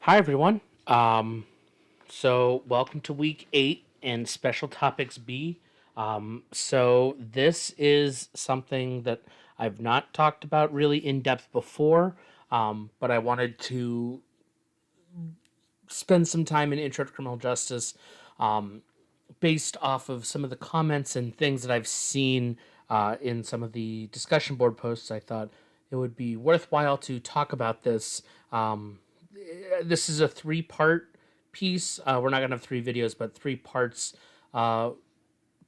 Hi, everyone. So welcome to week 8 and special topics B. So this is something that I've not talked about really in depth before, but I wanted to spend some time in Intro to Criminal Justice, um, based off of some of the comments and things that I've seen in some of the discussion board posts. I thought it would be worthwhile to talk about this. This is a three-part piece. We're not going to have three videos, but three parts. Uh,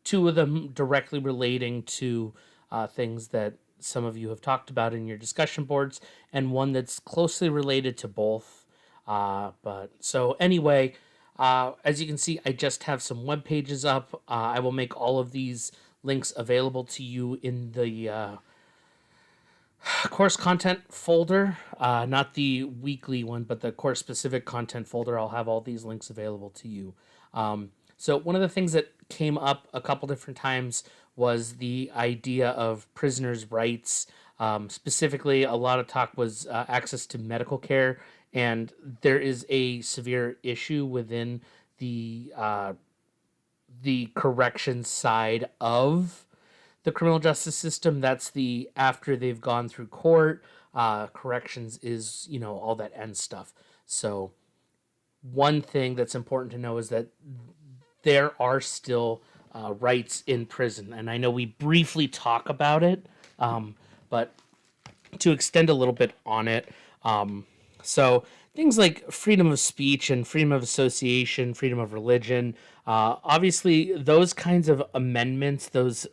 Two of them directly relating to things that some of you have talked about in your discussion boards, and one that's closely related to both. But so anyway, as you can see, I just have some web pages up. I will make all of these links available to you in the course content folder, not the weekly one, but the course specific content folder. I'll have all these links available to you. So one of the things that came up a couple different times was the idea of prisoners' rights. Specifically, a lot of talk was access to medical care, and there is a severe issue within the corrections side of the criminal justice system. That's the after they've gone through court. Corrections is all that end stuff. So one thing that's important to know is that there are still rights in prison, and I know we briefly talk about it, but to extend a little bit on it. So things like freedom of speech and freedom of association, freedom of religion, obviously those kinds of amendments, those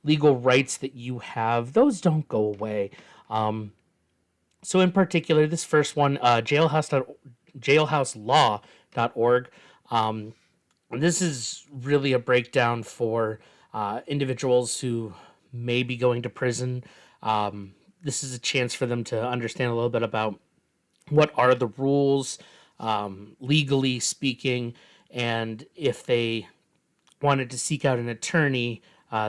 legal rights that you have, those don't go away. So in particular, this first one, jailhouselaw.org. This is really a breakdown for individuals who may be going to prison. This is a chance for them to understand a little bit about what are the rules, legally speaking, and if they wanted to seek out an attorney,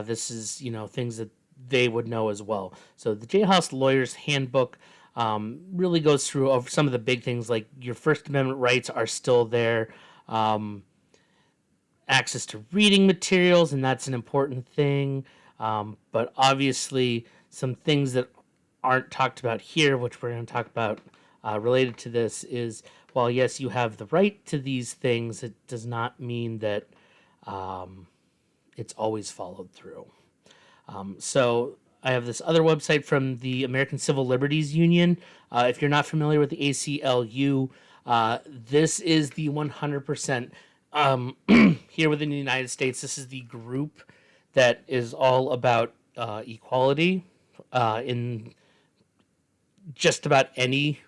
this is things that they would know as well. So the Jailhouse Lawyer's Handbook really goes through some of the big things, like your First Amendment rights are still there. Access to reading materials, and that's an important thing. But obviously, some things that aren't talked about here, which we're going to talk about related to this, is while yes, you have the right to these things, it does not mean that it's always followed through. So I have this other website from the American Civil Liberties Union. If you're not familiar with the ACLU, this is the 100% here within the United States. This is the group that is all about equality in just about any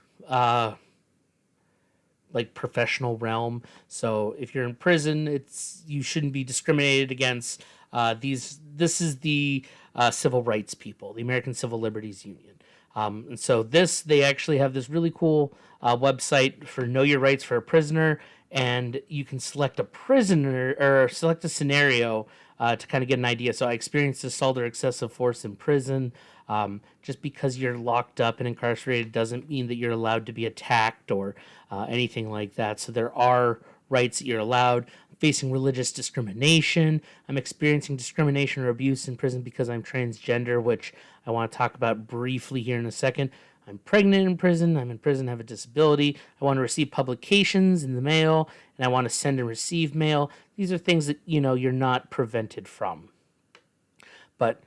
like professional realm. So if you're in prison, you shouldn't be discriminated against. This is the civil rights people, the American Civil Liberties Union. And so they actually have this really cool website for Know Your Rights for a Prisoner, and you can select a prisoner or select a scenario to kind of get an idea. So I experienced assault or excessive force in prison. Just because you're locked up and incarcerated doesn't mean that you're allowed to be attacked or anything like that. So there are rights that you're allowed. I'm facing religious discrimination. I'm experiencing discrimination or abuse in prison because I'm transgender, which I want to talk about briefly here in a second. I'm pregnant in prison. I'm in prison, have a disability. I want to receive publications in the mail, and I want to send and receive mail. These are things that, you're not prevented from. But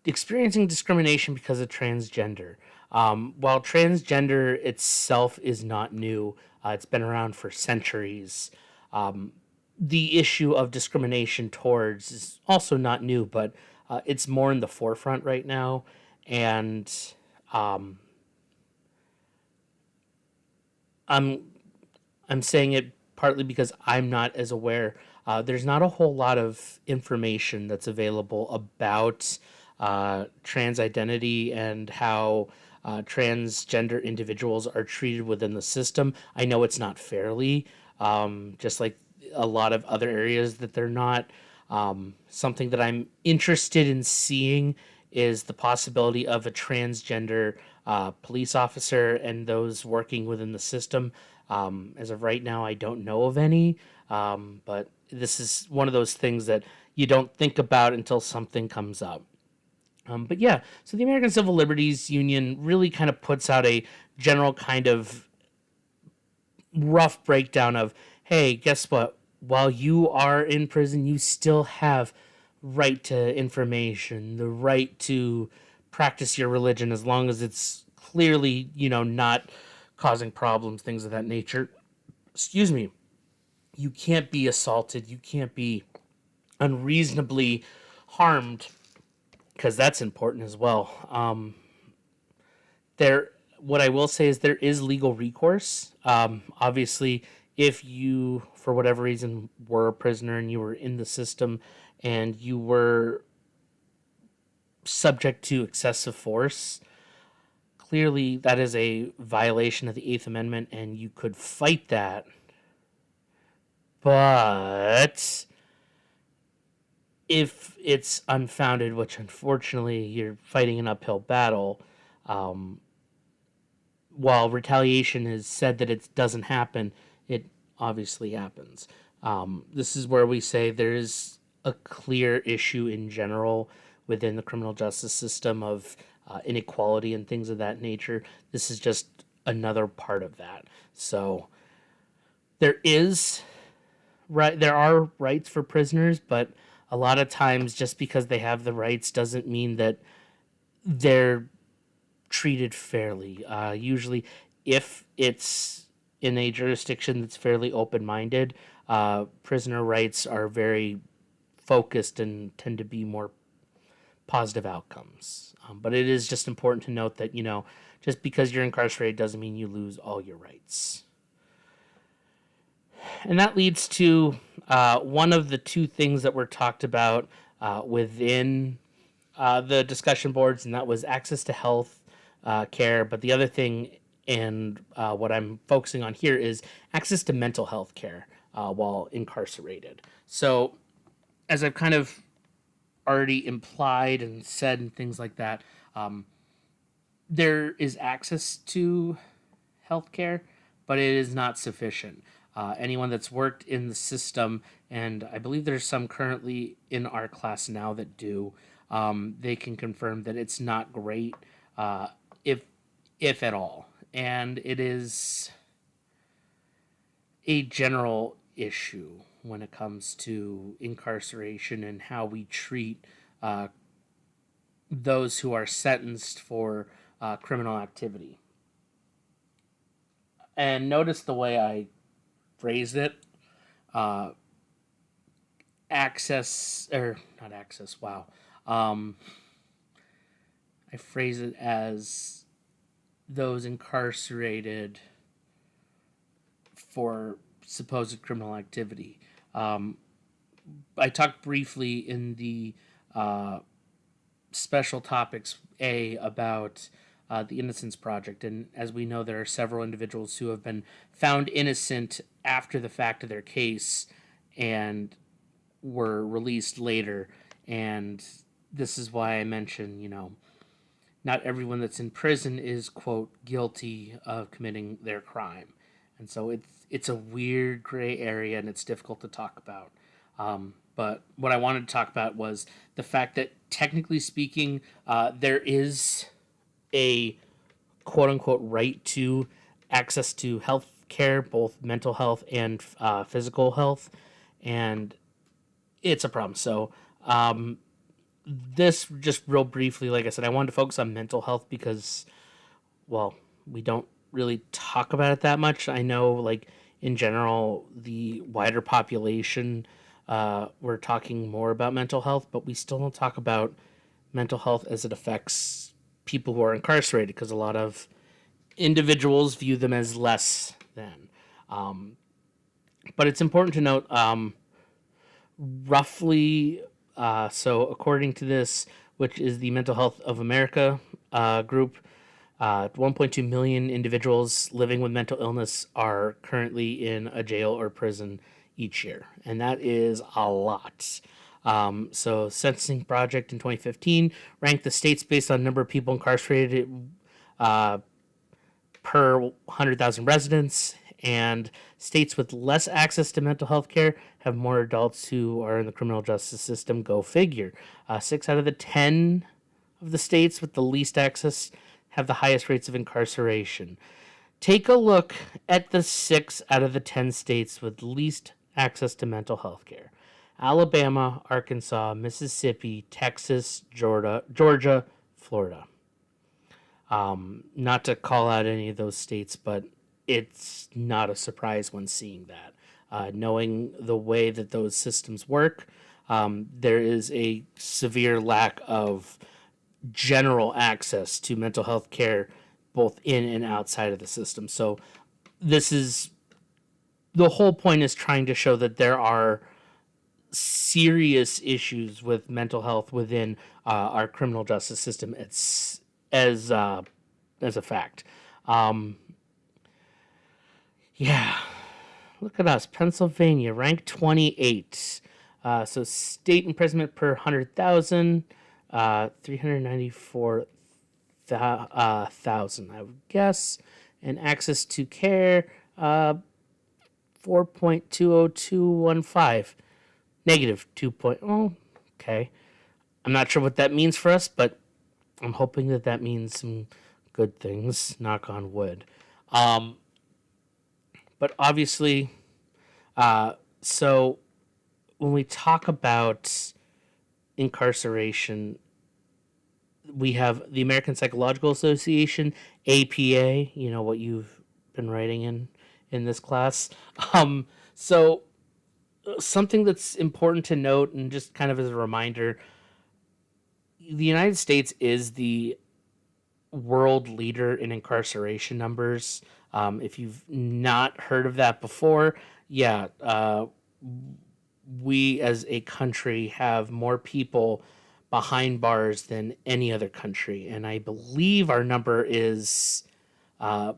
experiencing discrimination because of transgender. While transgender itself is not new, it's been around for centuries. The issue of discrimination towards is also not new, but it's more in the forefront right now. And um, I'm I'm saying it partly because I'm not as aware. There's not a whole lot of information that's available about trans identity and how transgender individuals are treated within the system. I know it's not fairly, just like a lot of other areas that they're not. Something that I'm interested in seeing is the possibility of a transgender police officer and those working within the system. As of right now, I don't know of any, but this is one of those things that you don't think about until something comes up. But yeah, so the American Civil Liberties Union really kind of puts out a general kind of rough breakdown of, hey, guess what? While you are in prison, you still have right to information, the right to practice your religion as long as it's clearly, not causing problems, things of that nature. Excuse me. You can't be assaulted. You can't be unreasonably harmed because that's important as well. What I will say is there is legal recourse. Obviously, if you, for whatever reason, were a prisoner and you were in the system and you were subject to excessive force, clearly that is a violation of the Eighth Amendment and you could fight that. But if it's unfounded, which unfortunately you're fighting an uphill battle, while retaliation is said that it doesn't happen, it obviously happens. This is where we say there is a clear issue in general within the criminal justice system of inequality and things of that nature. This is just another part of that. So there are rights for prisoners, but a lot of times just because they have the rights doesn't mean that they're treated fairly. Usually, if it's in a jurisdiction that's fairly open-minded, prisoner rights are very focused and tend to be more positive outcomes. But it is just important to note that, just because you're incarcerated doesn't mean you lose all your rights. And that leads to one of the two things that were talked about within the discussion boards, and that was access to health care. But the other thing, and what I'm focusing on here, is access to mental health care while incarcerated. So, as I've kind of already implied and said and things like that, there is access to health care, but it is not sufficient. Anyone that's worked in the system, and I believe there's some currently in our class now that do, they can confirm that it's not great, if at all. And it is a general issue when it comes to incarceration and how we treat those who are sentenced for criminal activity. And notice the way I phrased it. Access, or not access, wow. I phrase it as those incarcerated for supposed criminal activity. I talked briefly in the special topics A about the Innocence Project, and as we know, there are several individuals who have been found innocent after the fact of their case and were released later. And this is why I mention, not everyone that's in prison is, quote, guilty of committing their crime. And so it's a weird gray area and it's difficult to talk about. But what I wanted to talk about was the fact that, technically speaking, there is a quote-unquote right to access to health care, both mental health and physical health, and it's a problem. So this, just real briefly, like I said, I wanted to focus on mental health because, well, we don't really talk about it that much. I know, like, in general, the wider population, we're talking more about mental health, but we still don't talk about mental health as it affects people who are incarcerated, because a lot of individuals view them as less than. But it's important to note, roughly, so according to this, which is the Mental Health of America group, 1.2 million individuals living with mental illness are currently in a jail or prison each year, and that is a lot. So, Sentencing Project in 2015 ranked the states based on number of people incarcerated uh, per 100,000 residents, and states with less access to mental health care have more adults who are in the criminal justice system. Go figure. 6 out of the 10 of the states with the least access have the highest rates of incarceration. Take a look at the 6 out of the 10 states with least access to mental health care: Alabama, Arkansas, Mississippi, Texas, Georgia, Florida. Not to call out any of those states, but it's not a surprise when seeing that. Knowing the way that those systems work, there is a severe lack of general access to mental health care both in and outside of the system. So this is the whole point, is trying to show that there are serious issues with mental health within our criminal justice system. It's as a fact. Um, yeah, look at us, Pennsylvania, ranked 28. So state imprisonment per 100,000, 394,000, I would guess, and access to care, 4.20215, negative 2. Oh, okay. I'm not sure what that means for us, but I'm hoping that that means some good things. Knock on wood. Um, but obviously, so when we talk about incarceration, we have the American Psychological Association, APA. You know what you've been writing in this class. So something that's important to note, and just kind of as a reminder, the United States is the world leader in incarceration numbers. If you've not heard of that before, yeah, we as a country have more people behind bars than any other country, and I believe our number is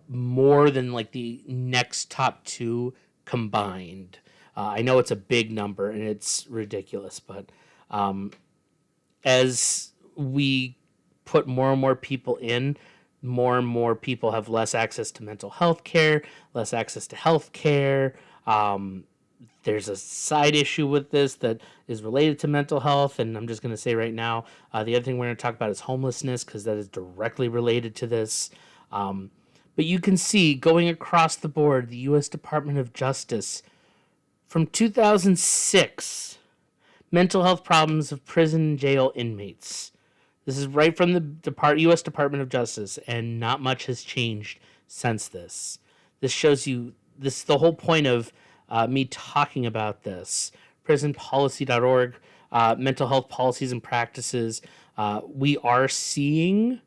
more than like the next top two combined. I know it's a big number and it's ridiculous, but um, as we put more and more people in, more and more people have less access to mental health care, less access to health care. There's a side issue with this that is related to mental health, and I'm just going to say right now, the other thing we're going to talk about is homelessness, because that is directly related to this. But you can see, going across the board, the U.S. Department of Justice, from 2006, mental health problems of prison and jail inmates. This is right from the U.S. Department of Justice, and not much has changed since this. This shows you, this is the whole point of me talking about this. Prisonpolicy.org, mental health policies and practices. We are seeing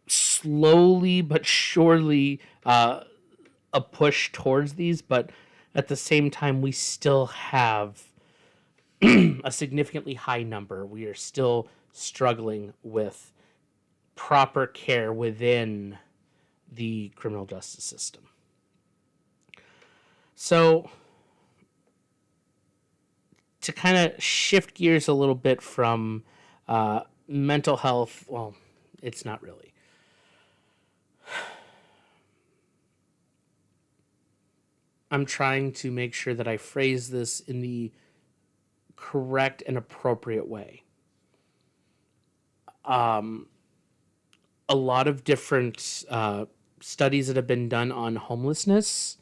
slowly but surely a push towards these, but at the same time, we still have a significantly high number. We are still struggling with proper care within the criminal justice system. So, to kind of shift gears a little bit from mental health, well, it's not really. I'm trying to make sure that I phrase this in the correct and appropriate way. A lot of different studies that have been done on homelessness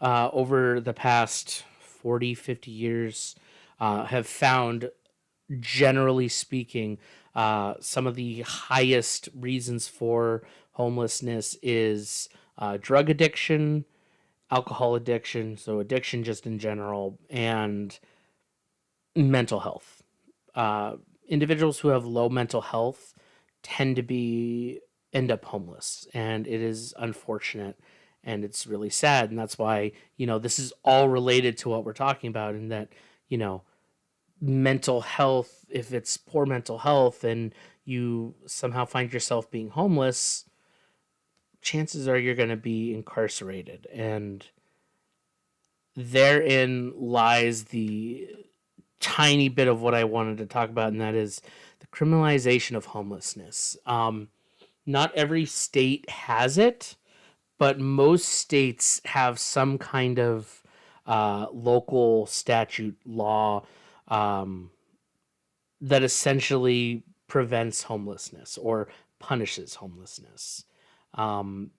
over the past 40, 50 years have found, generally speaking, some of the highest reasons for homelessness is drug addiction, alcohol addiction, so addiction just in general, and mental health. Individuals who have low mental health tend to end up homeless, and it is unfortunate, and it's really sad, and that's why, this is all related to what we're talking about, and that, mental health, if it's poor mental health and you somehow find yourself being homeless, chances are you're going to be incarcerated, and therein lies the tiny bit of what I wanted to talk about, and that is the criminalization of homelessness. Not every state has it, but most states have some kind of local statute law um, that essentially prevents homelessness or punishes homelessness. Um,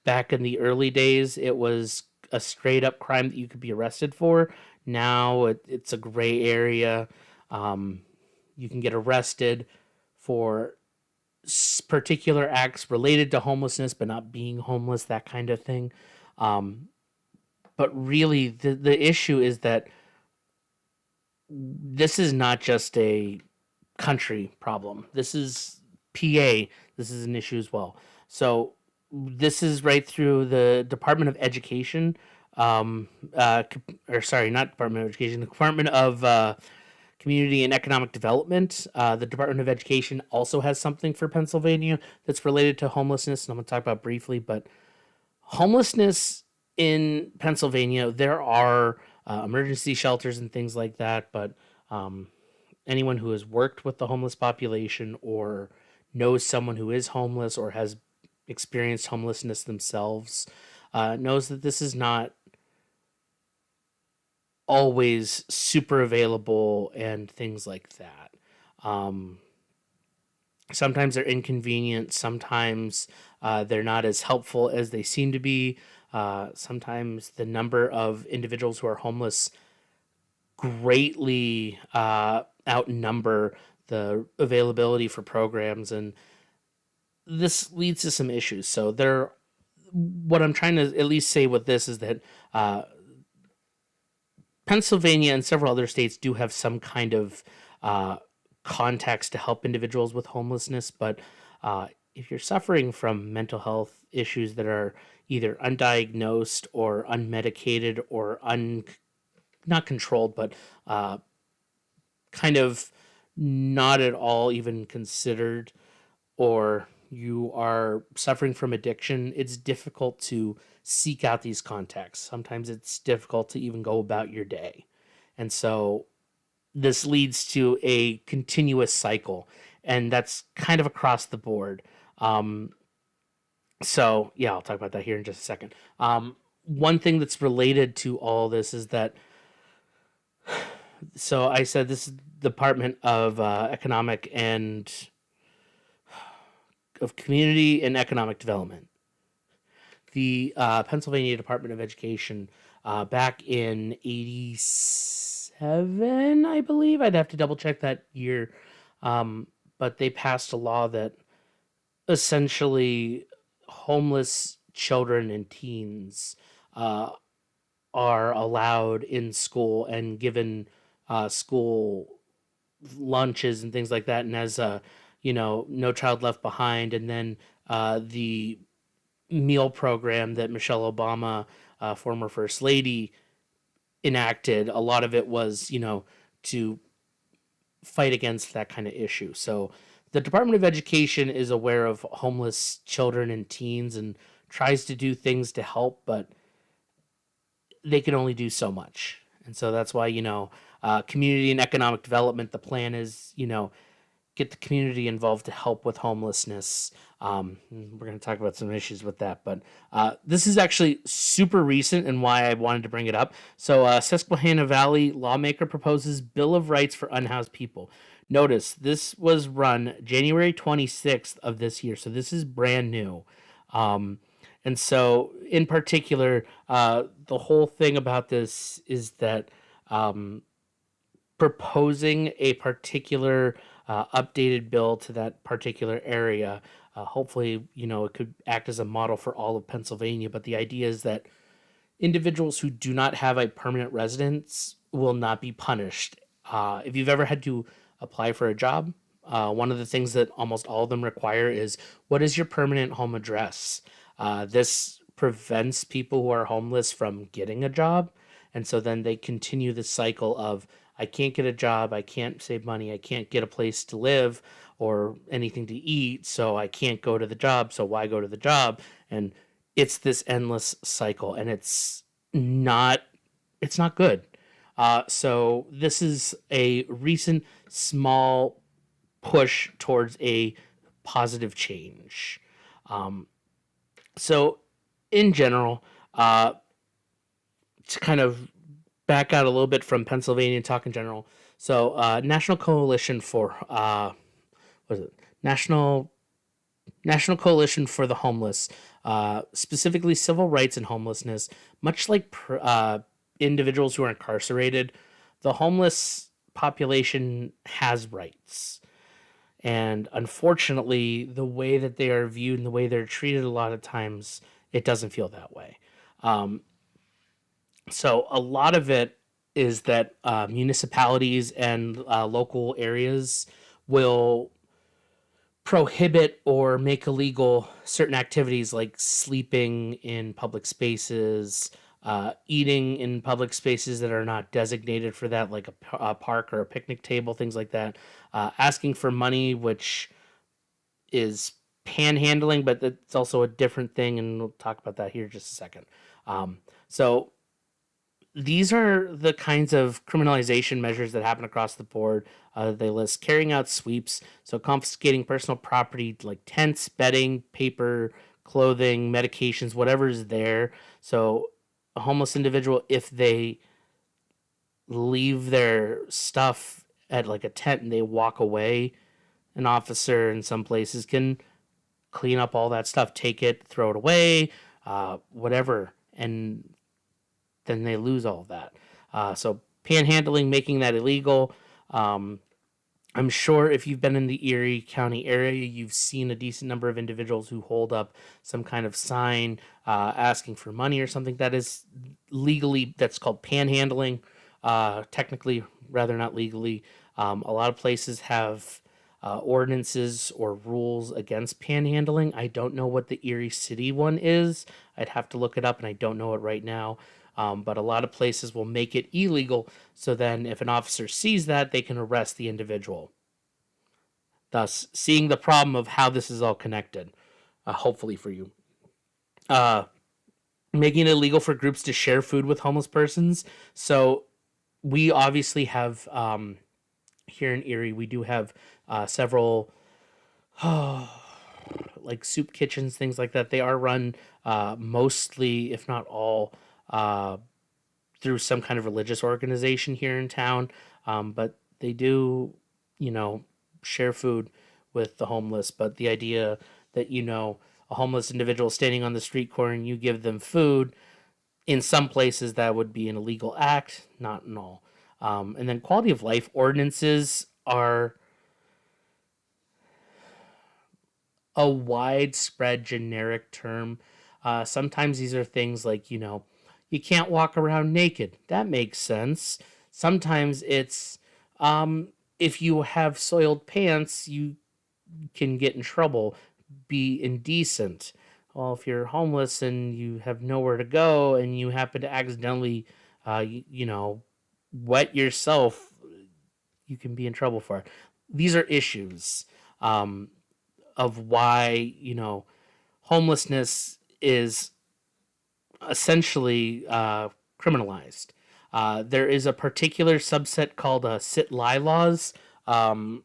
Back in the early days, it was a straight up crime that you could be arrested for. Now it's a gray area. Um, you can get arrested for particular acts related to homelessness, but not being homeless, that kind of thing. Um, but really, the issue is that this is not just a country problem. This is PA. This is an issue as well. So this is right through the Department of Education, or sorry, not Department of Education, the Department of Community and Economic Development. The Department of Education also has something for Pennsylvania that's related to homelessness, and I'm going to talk about briefly. But homelessness in Pennsylvania, there are emergency shelters and things like that, but um, anyone who has worked with the homeless population or knows someone who is homeless or has experienced homelessness themselves knows that this is not always super available and things like that. Um, Sometimes they're inconvenient. Sometimes they're not as helpful as they seem to be. Sometimes the number of individuals who are homeless greatly outnumber the availability for programs, and this leads to some issues. So what I'm trying to at least say with this is that Pennsylvania and several other states do have some kind of uh, context to help individuals with homelessness, but if you're suffering from mental health issues that are either undiagnosed or unmedicated or not controlled, but uh, kind of not at all even considered, or you are suffering from addiction, it's difficult to seek out these contacts. Sometimes it's difficult to even go about your day. And so this leads to a continuous cycle, and that's kind of across the board. Um, so, yeah, I'll talk about that here in just a second. One thing that's related to all this is that, so I said this is Department of Economic and of Community and Economic Development. The Pennsylvania Department of Education back in '87, I believe. I'd have to double check that year. But they passed a law that essentially homeless children and teens uh, are allowed in school and given school lunches and things like that. And as No Child Left Behind, and then the meal program that Michelle Obama, former First Lady, enacted, a lot of it was, to fight against that kind of issue. So the Department of Education is aware of homeless children and teens and tries to do things to help, but they can only do so much. And so that's why, community and economic development, the plan is, get the community involved to help with homelessness. We're going to talk about some issues with that, but this is actually super recent and why I wanted to bring it up. So, Susquehanna Valley lawmaker proposes Bill of Rights for unhoused people. Notice this was run January 26th of this year, so this is brand new. Um, and so, in particular, the whole thing about this is that um, proposing a particular updated bill to that particular area. Hopefully, it could act as a model for all of Pennsylvania. But the idea is that individuals who do not have a permanent residence will not be punished. If you've ever had to apply for a job, one of the things that almost all of them require is what is your permanent home address? This prevents people who are homeless from getting a job. And so then they continue the cycle of I can't get a job, I can't save money, I can't get a place to live or anything to eat, so I can't go to the job, so why go to the job? And it's this endless cycle, and it's not good. So this is a recent small push towards a positive change. Um, so, in general, uh, to kind of back out a little bit from Pennsylvania and talk in general. So, National Coalition for what is it? National Coalition for the Homeless, specifically civil rights and homelessness. Much like individuals who are incarcerated, the homeless population has rights. And unfortunately, the way that they are viewed and the way they're treated, a lot of times, it doesn't feel that way. Um, so a lot of it is that municipalities and local areas will prohibit or make illegal certain activities like sleeping in public spaces, eating in public spaces that are not designated for that, like a park or a picnic table, things like that, asking for money, which is panhandling, but it's also a different thing, and we'll talk about that here in just a second. So these are the kinds of criminalization measures that happen across the board. They list carrying out sweeps, so confiscating personal property like tents, bedding, paper, clothing, medications, whatever is there. So a homeless individual, if they leave their stuff at like a tent and they walk away, an officer in some places can clean up all that stuff, take it, throw it away, whatever, and then they lose all of that. So panhandling, making that illegal. I'm sure if you've been in the Erie County area, you've seen a decent number of individuals who hold up some kind of sign asking for money or something that is legally, that's called panhandling. Technically, rather not legally. A lot of places have ordinances or rules against panhandling. I don't know what the Erie City one is. I'd have to look it up, and I don't know it right now. But a lot of places will make it illegal, so then if an officer sees that, they can arrest the individual. Thus, seeing the problem of how this is all connected, hopefully for you. Uh, Making it illegal for groups to share food with homeless persons. So we obviously have, here in Erie, we do have several like soup kitchens, things like that. They are run mostly, if not all, uh, through some kind of religious organization here in town. But they do, you know, share food with the homeless. But the idea that, a homeless individual standing on the street corner and you give them food, in some places that would be an illegal act, not in all. And then quality of life ordinances are a widespread generic term. Sometimes these are things like, you can't walk around naked. That makes sense. Sometimes it's if you have soiled pants, you can get in trouble, be indecent. Well, if you're homeless and you have nowhere to go and you happen to accidentally, wet yourself, you can be in trouble for it. These are issues of why, homelessness is essentially criminalized. There is a particular subset called sit-lie laws. Um,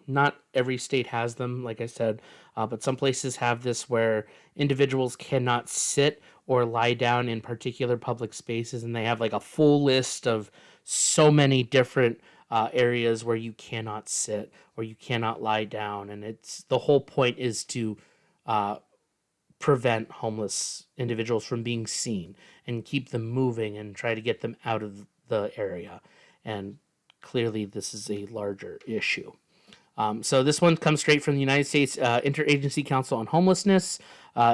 Not every state has them, like I said, but some places have this where individuals cannot sit or lie down in particular public spaces, and they have like a full list of so many different areas where you cannot sit or you cannot lie down, and it's the whole point is to uh, prevent homeless individuals from being seen and keep them moving and try to get them out of the area. And clearly, this is a larger issue. So this one comes straight from the United States Interagency Council on Homelessness.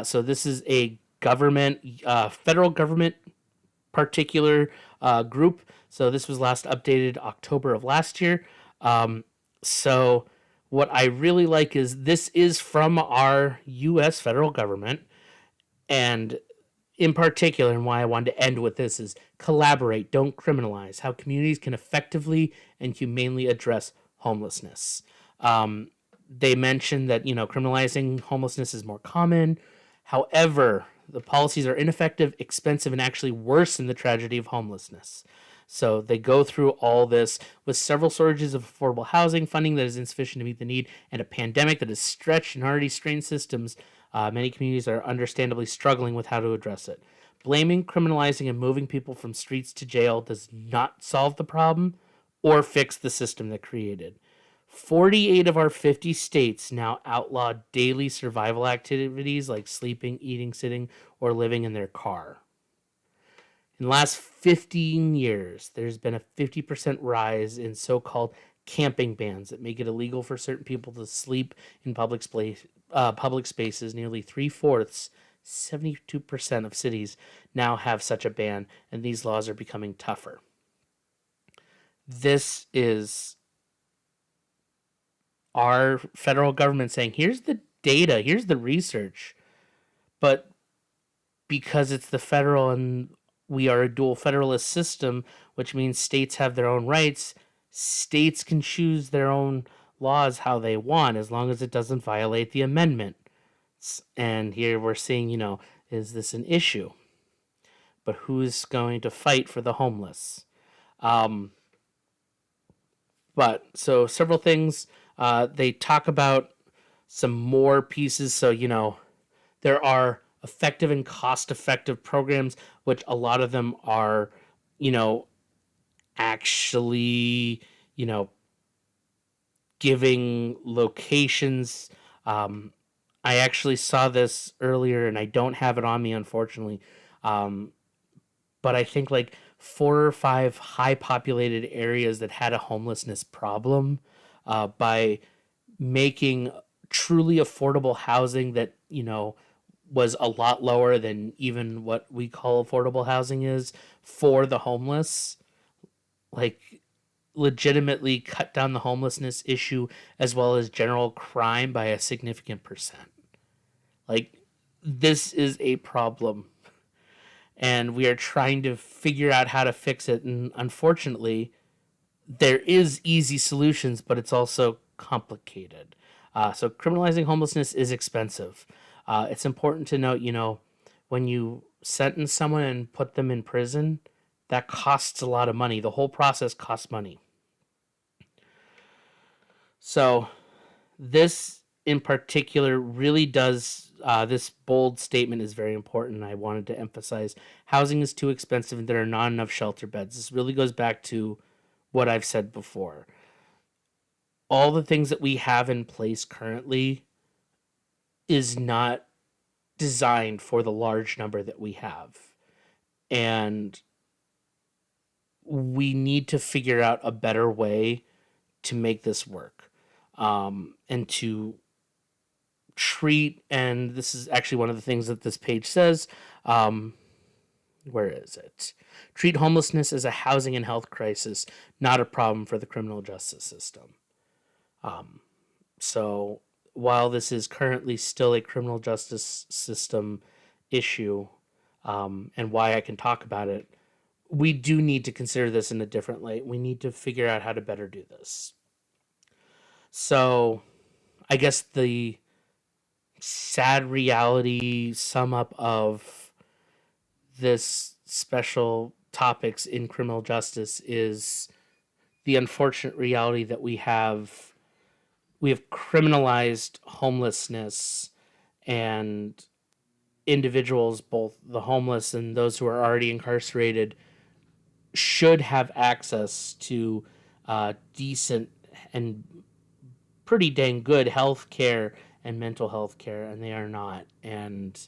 So this is a government, federal government particular group. So this was last updated October of last year. So what I really like is this is from our U.S. federal government, and in particular, and why I wanted to end with this is collaborate, don't criminalize. How communities can effectively and humanely address homelessness. Um, they mentioned that criminalizing homelessness is more common. However, the policies are ineffective, expensive, and actually worsen the tragedy of homelessness. So they go through all this with several shortages of affordable housing, funding that is insufficient to meet the need, and a pandemic that has stretched and already strained systems. Many communities are understandably struggling with how to address it. Blaming, criminalizing, and moving people from streets to jail does not solve the problem or fix the system that created. 48 of our 50 states now outlaw daily survival activities like sleeping, eating, sitting, or living in their car. In the last 15 years, there's been a 50% rise in so-called camping bans that make it illegal for certain people to sleep in public spaces. Nearly three-fourths, 72% of cities now have such a ban, and these laws are becoming tougher. This is our federal government saying, here's the data, here's the research. But because it's the federal and we are a dual federalist system, which means states have their own rights, states can choose their own laws how they want as long as it doesn't violate the amendment. And here we're seeing, is this an issue? But who's going to fight for the homeless? But so several things. They talk about some more pieces. So, there are effective and cost-effective programs, which a lot of them are, actually, giving locations. I actually saw this earlier, and I don't have it on me, unfortunately. But I think like 4 or 5 high-populated areas that had a homelessness problem, by making truly affordable housing that, was a lot lower than even what we call affordable housing is for the homeless, like legitimately cut down the homelessness issue as well as general crime by a significant percent. Like, this is a problem, and we are trying to figure out how to fix it. And unfortunately, there is easy solutions, but it's also complicated. So criminalizing homelessness is expensive. It's important to note, when you sentence someone and put them in prison, that costs a lot of money. The whole process costs money. So this in particular really does, this bold statement is very important. I wanted to emphasize housing is too expensive and there are not enough shelter beds. This really goes back to what I've said before. All the things that we have in place currently is not designed for the large number that we have. And we need to figure out a better way to make this work, and to treat, and this is actually one of the things that this page says, where is it? Treat homelessness as a housing and health crisis, not a problem for the criminal justice system. So while this is currently still a criminal justice system issue, and why I can talk about it, we do need to consider this in a different light. We need to figure out how to better do this. So I guess the sad reality sum up of this special topics in criminal justice is the unfortunate reality that we have criminalized homelessness, and individuals, both the homeless and those who are already incarcerated, should have access to decent and pretty dang good health care and mental health care, and they are not. And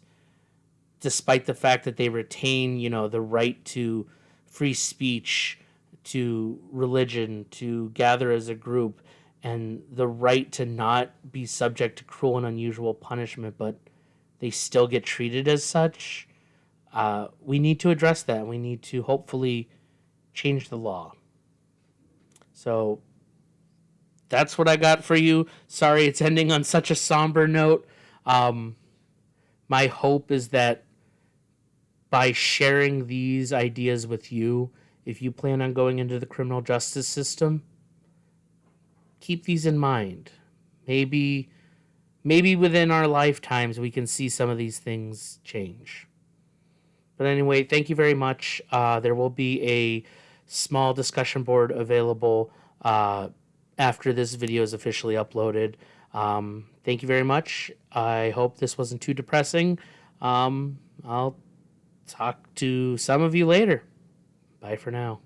despite the fact that they retain, the right to free speech, to religion, to gather as a group, and the right to not be subject to cruel and unusual punishment, but they still get treated as such, we need to address that. We need to hopefully change the law. So that's what I got for you. Sorry it's ending on such a somber note. My hope is that by sharing these ideas with you, if you plan on going into the criminal justice system, keep these in mind. Maybe within our lifetimes we can see some of these things change. But anyway, thank you very much. There will be a small discussion board available after this video is officially uploaded. Thank you very much. I hope this wasn't too depressing. I'll talk to some of you later. Bye for now.